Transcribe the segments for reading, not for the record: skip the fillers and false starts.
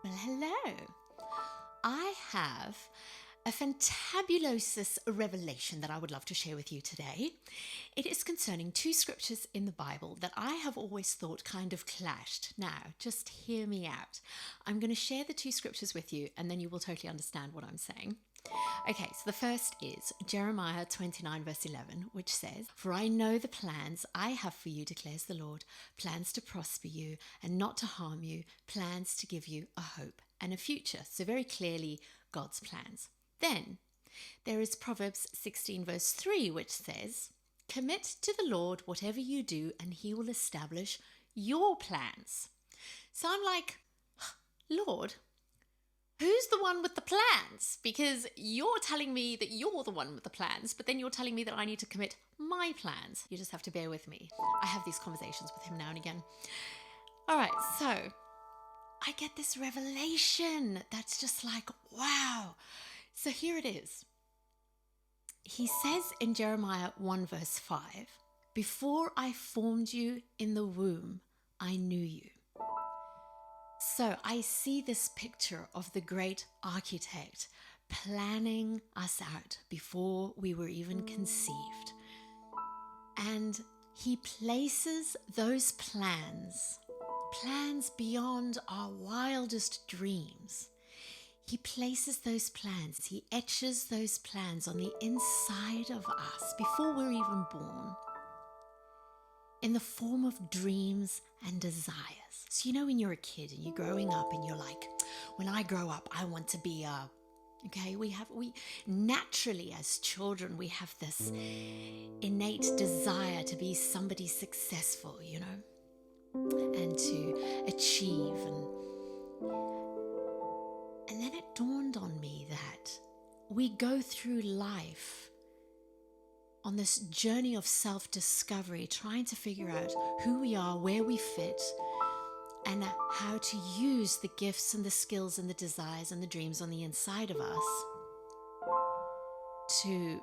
Well, hello. I have a fantabulosus revelation that I would love to share with you today. It is concerning two scriptures in the Bible that I have always thought kind of clashed. Now, just hear me out. I'm going to share the two scriptures with you and then you will totally understand what I'm saying. Okay, so the first is Jeremiah 29, verse 11, which says, "For I know the plans I have for you, declares the Lord, plans to prosper you and not to harm you, plans to give you a hope and a future." So very clearly, God's plans. Then there is Proverbs 16, verse 3, which says, "Commit to the Lord whatever you do, and he will establish your plans." So I'm like, Lord, who's the one with the plans? Because you're telling me that you're the one with the plans, but then you're telling me that I need to commit my plans. You just have to bear with me. I have these conversations with him now and again. All right, so I get this revelation that's just like, wow. So here it is. He says in Jeremiah 1 verse 5, "Before I formed you in the womb, I knew you." So I see this picture of the great architect planning us out before we were even conceived. And he places those plans beyond our wildest dreams. He places those plans, he etches those plans on the inside of us before we're even born, in the form of dreams and desires. So you know when you're a kid and you're growing up and you're like, when I grow up, I want to be a, okay, we naturally as children, we have this innate desire to be somebody successful, you know, and to achieve. And then it dawned on me that we go through life on this journey of self-discovery, trying to figure out who we are, where we fit, and how to use the gifts and the skills and the desires and the dreams on the inside of us to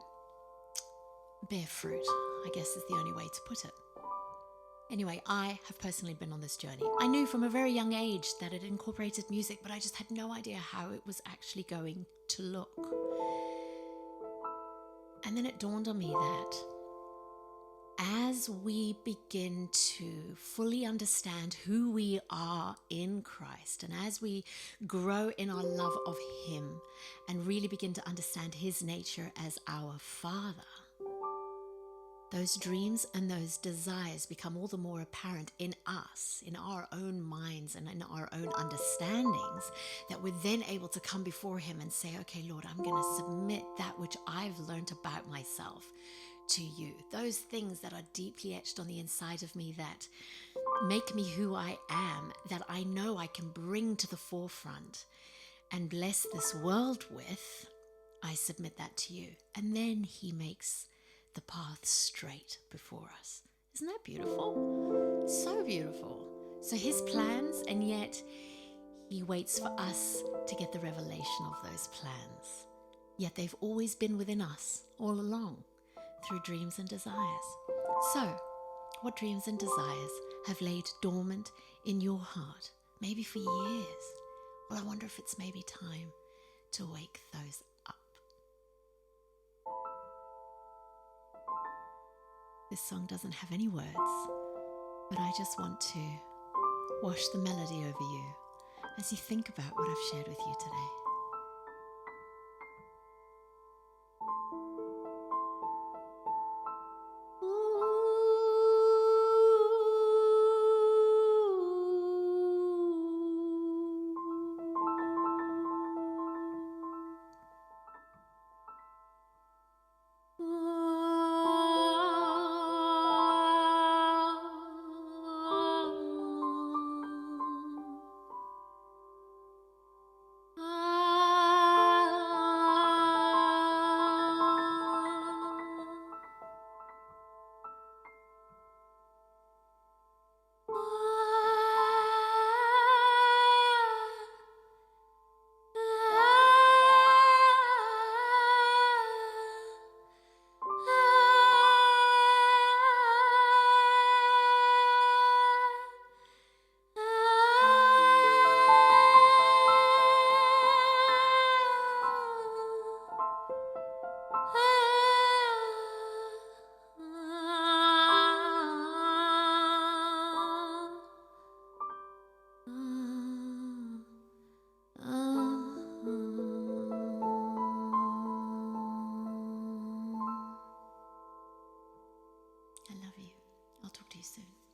bear fruit, I guess is the only way to put it. Anyway, I have personally been on this journey. I knew from a very young age that it incorporated music, but I just had no idea how it was actually going to look. And then it dawned on me that as we begin to fully understand who we are in Christ, and as we grow in our love of Him and really begin to understand His nature as our Father, those dreams and those desires become all the more apparent in us, in our own minds and in our own understandings, that we're then able to come before Him and say, okay, Lord, I'm going to submit that which I've learned about myself to you. Those things that are deeply etched on the inside of me that make me who I am, that I know I can bring to the forefront and bless this world with, I submit that to you. And then He makes the path straight before us. Isn't that beautiful? So beautiful. So His plans, and yet He waits for us to get the revelation of those plans. Yet they've always been within us all along through dreams and desires. So, what dreams and desires have laid dormant in your heart, maybe for years? Well, I wonder if it's maybe time to wake those up. This song doesn't have any words, but I just want to wash the melody over you as you think about what I've shared with you today. I love you. I'll talk to you soon.